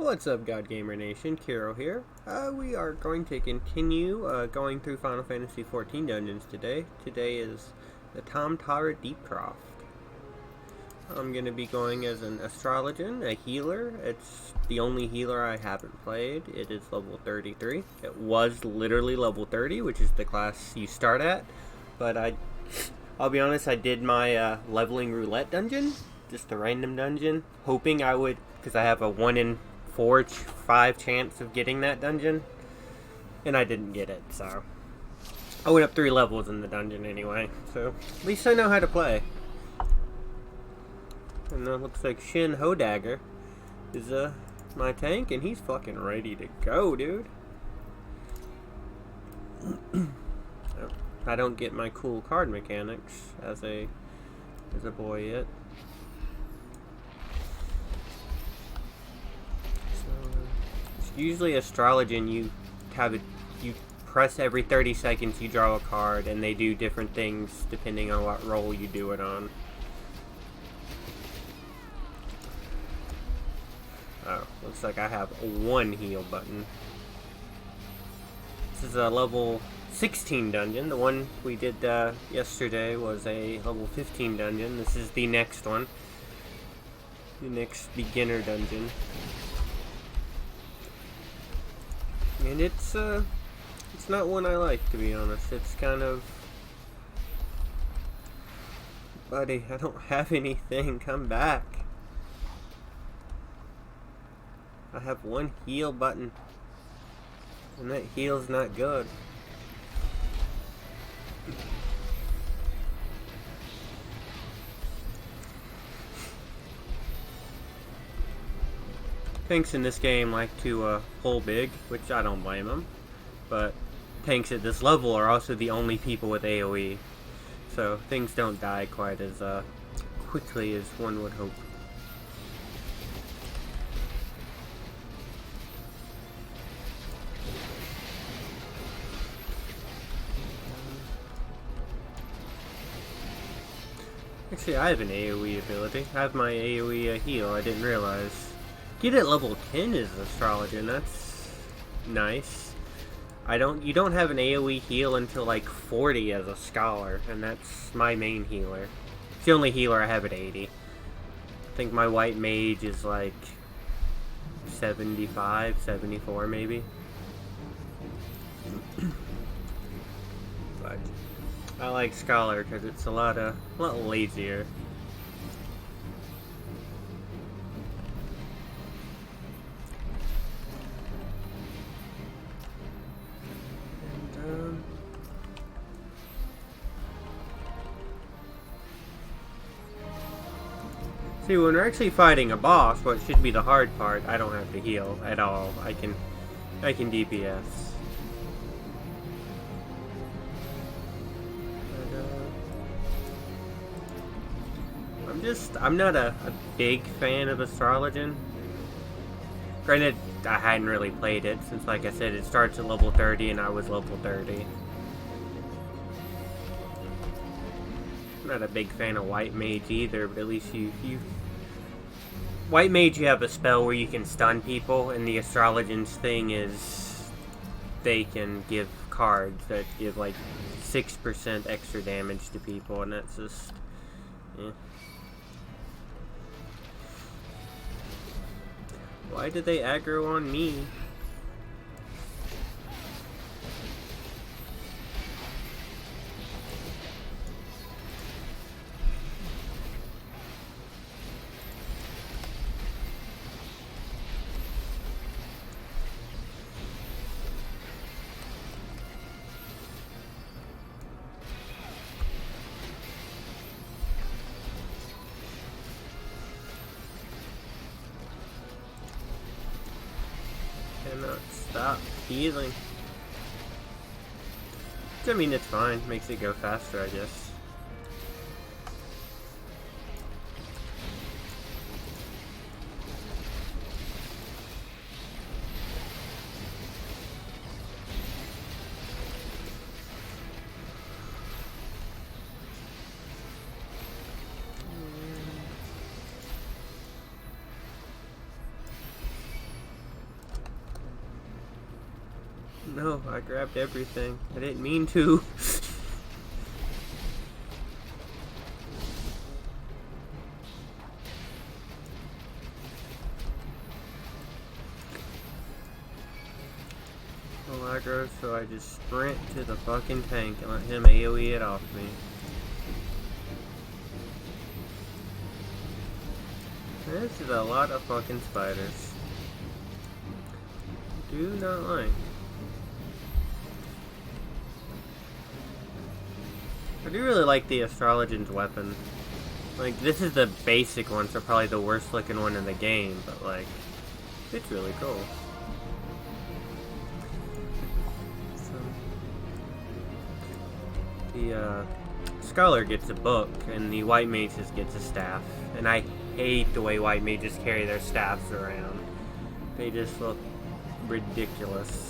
What's up, God Gamer Nation? Kiro here. We are going to continue going through Final Fantasy XIV dungeons today. Today is the Tam-Tara Deepcroft. I'm going to be going as an Astrologian, a healer. It's the only healer I haven't played. It is level 33. It was literally level 30, which is the class you start at. But I'll be honest, I did my leveling roulette dungeon, just a random dungeon, hoping I would, because I have a 1 in 5 chance of getting that dungeon, and I didn't get it, so I went up 3 levels in the dungeon anyway, so at least I know how to play. And it looks like Shin Hodagger is my tank, and he's fucking ready to go, dude. I don't get my cool card mechanics as a boy yet. Usually Astrologian, you press every 30 seconds, you draw a card, and they do different things depending on what role you do it on. Oh, looks like I have one heal button. This is a level 16 dungeon. The one we did yesterday was a level 15 dungeon. This is the next one. The next beginner dungeon. And it's not one I like, to be honest. It's kind of... Buddy, I don't have anything. Come back. I have one heal button. And that heal's not good. Tanks in this game like to pull big, which I don't blame them. But tanks at this level are also the only people with AoE. So things don't die quite as quickly as one would hope. Actually, I have an AoE ability. I have my AoE heal, I didn't realize. Get at level 10 as an Astrologian, that's nice. You don't have an AoE heal until like 40 as a Scholar, and that's my main healer. It's the only healer I have at 80. I think my White Mage is like 75, 74 maybe. But I like Scholar because it's a lot lazier. See, when we're actually fighting a boss, what should be the hard part, I don't have to heal at all. I can DPS. But, I'm not a big fan of Astrologian. Granted, I hadn't really played it since, like I said, it starts at level 30 and I was level 30. I'm not a big fan of White Mage either, but at least you White Mage, you have a spell where you can stun people, and the Astrologian's thing is they can give cards that give like 6% extra damage to people, and that's just... eh. Why did they aggro on me? Cannot stop healing. I mean, it's fine. Makes it go faster, I guess. No, I grabbed everything. I didn't mean to. Well, aggro, so I just sprint to the fucking tank and let him AoE it off me. This is a lot of fucking spiders. Do not like. I do really like the Astrologian's weapon. Like, this is the basic one, so probably the worst looking one in the game, but like, it's really cool. So, the Scholar gets a book, and the White Mage just gets a staff. And I hate the way White Mages carry their staffs around. They just look ridiculous.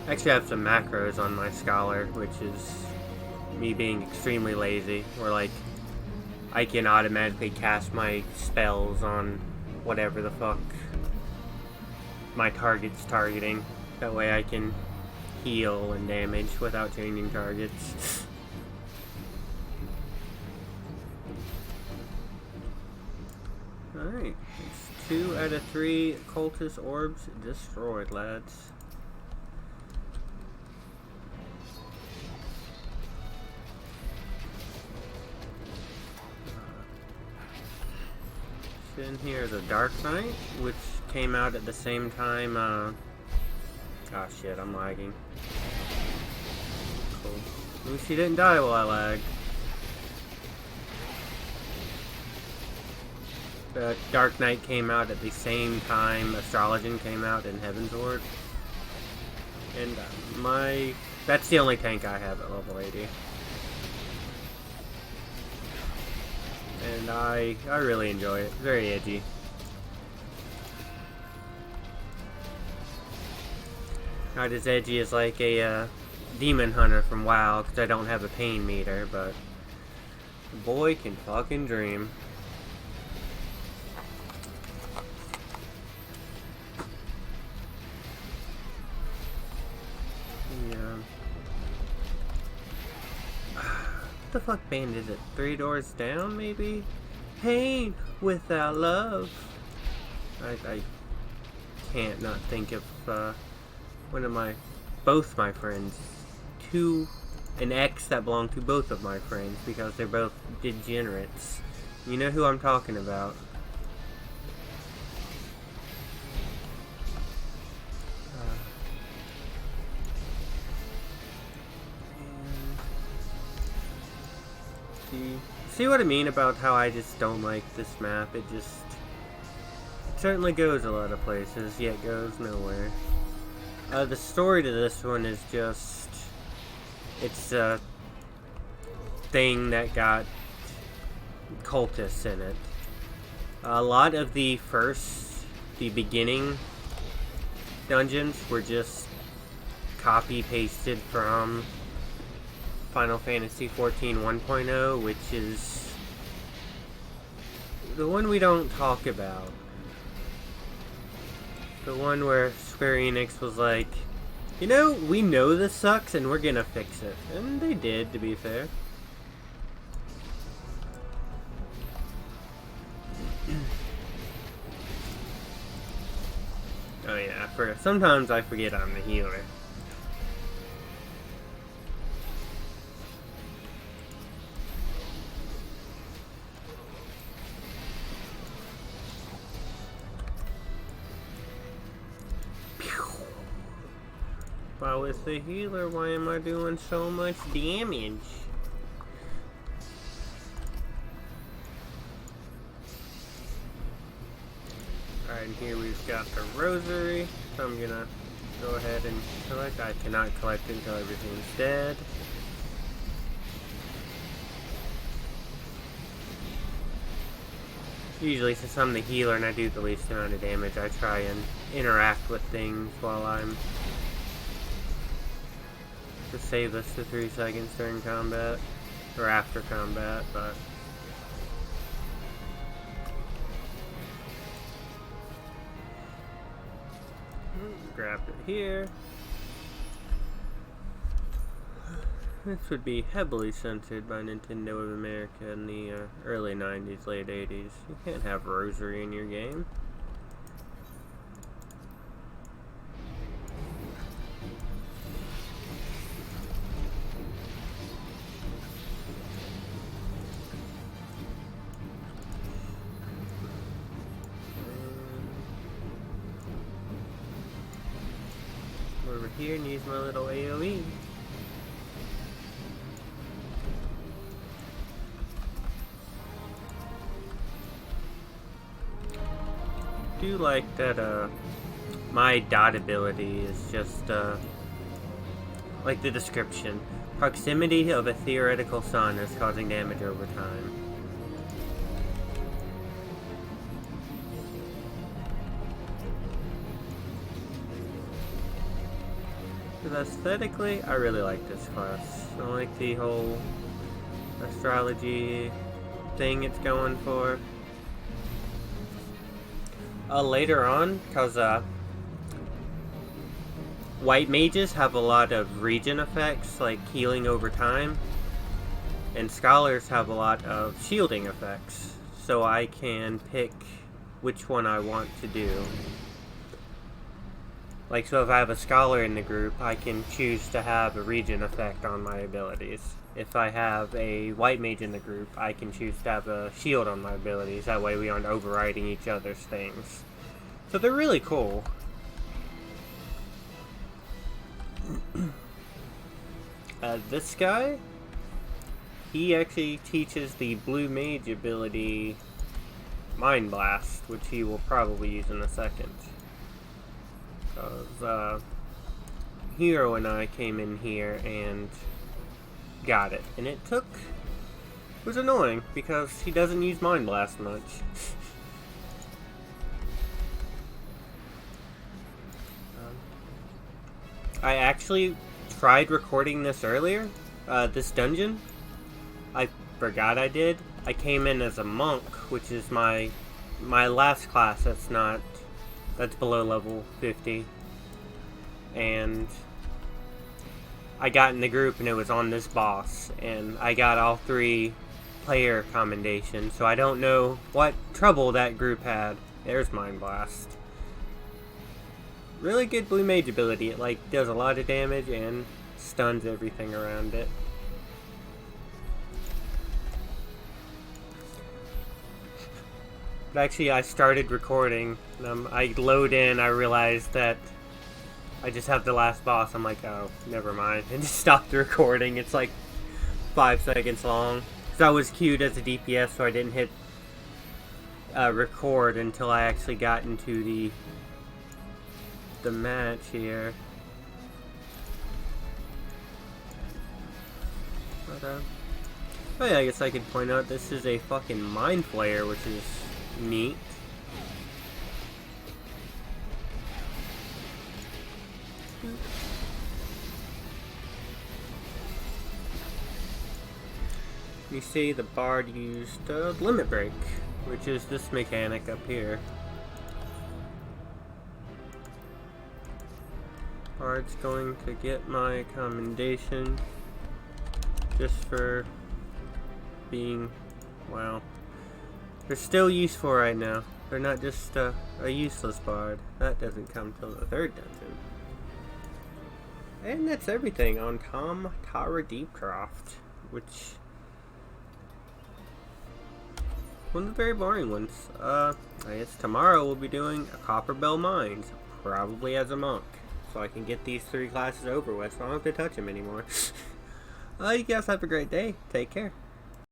I actually have some macros on my Scholar, which is me being extremely lazy, where like I can automatically cast my spells on whatever the fuck my target's targeting. That way I can heal and damage without changing targets. Alright, it's 2 out of 3 cultist orbs destroyed, lads. In here is a Dark Knight, which came out at the same time. Oh shit, I'm lagging. Cool. At least he didn't die while I lagged. The Dark Knight came out at the same time Astrologian came out in Heaven's Ward. And that's the only tank I have at level 80. And I really enjoy it. Very edgy. Not as edgy as like a demon hunter from WoW, because I don't have a pain meter, but the boy can fucking dream. Yeah. What the fuck band is it? 3 Doors Down, maybe? Pain without love. I can't not think of both my friends. An ex that belonged to both of my friends, because they're both degenerates. You know who I'm talking about. See what I mean about how I just don't like this map? It certainly goes a lot of places, yet goes nowhere. The story to this one is just, it's a thing that got cultists in it. A lot of the beginning dungeons were just copy-pasted from Final Fantasy XIV 1.0, which is the one we don't talk about. The one where Square Enix was like, you know, we know this sucks and we're gonna fix it. And they did, to be fair. Oh yeah, sometimes I forget I'm the healer. If I was the healer, why am I doing so much damage? Alright, and here we've got the rosary. So I'm gonna go ahead and collect. I cannot collect until everything's dead. Usually, since I'm the healer and I do the least amount of damage, I try and interact with things while I'm... to save us to 3 seconds during combat, or after combat, but... Grab it here. This would be heavily censored by Nintendo of America in the early 90s, late 80s. You can't have Rosary in your game. Over here and use my little AoE. Do like that my dot ability is just like the description. Proximity of a theoretical sun is causing damage over time. Because aesthetically, I really like this class. I like the whole astrology thing it's going for. Later on, because white mages have a lot of regen effects, like healing over time, and scholars have a lot of shielding effects, so I can pick which one I want to do. Like, so if I have a scholar in the group, I can choose to have a regen effect on my abilities. If I have a white mage in the group, I can choose to have a shield on my abilities. That way we aren't overriding each other's things. So they're really cool. This guy, he actually teaches the blue mage ability Mind Blast, which he will probably use in a second. Because Hero and I came in here and got it. And it was annoying because he doesn't use Mind Blast much. I actually tried recording this earlier, this dungeon. I forgot I did. I came in as a monk, which is my last class that's below level 50. And I got in the group and it was on this boss, and I got all 3 player commendations, so I don't know what trouble that group had. There's Mind Blast. Really good blue mage ability. It like does a lot of damage and stuns everything around it. But actually, I started recording. I load in. I realized that I just have the last boss. I'm like, oh, never mind, and just stopped the recording. It's like 5 seconds long. So I was queued as a DPS, so I didn't hit record until I actually got into the match here. But, oh yeah, I guess I could point out this is a fucking Mind Flayer, which is neat. You see the bard used Limit Break, which is this mechanic up here. Bard's going to get my commendation just for being, well, they're still useful right now. They're not just a useless bard. That doesn't come till the 3rd dungeon. And that's everything on Tam-Tara Deepcroft, which one of the very boring ones. I guess tomorrow we'll be doing a Copper Bell Mines, probably as a monk, so I can get these 3 classes over with, so I don't have to touch them anymore. You guys have a great day. Take care.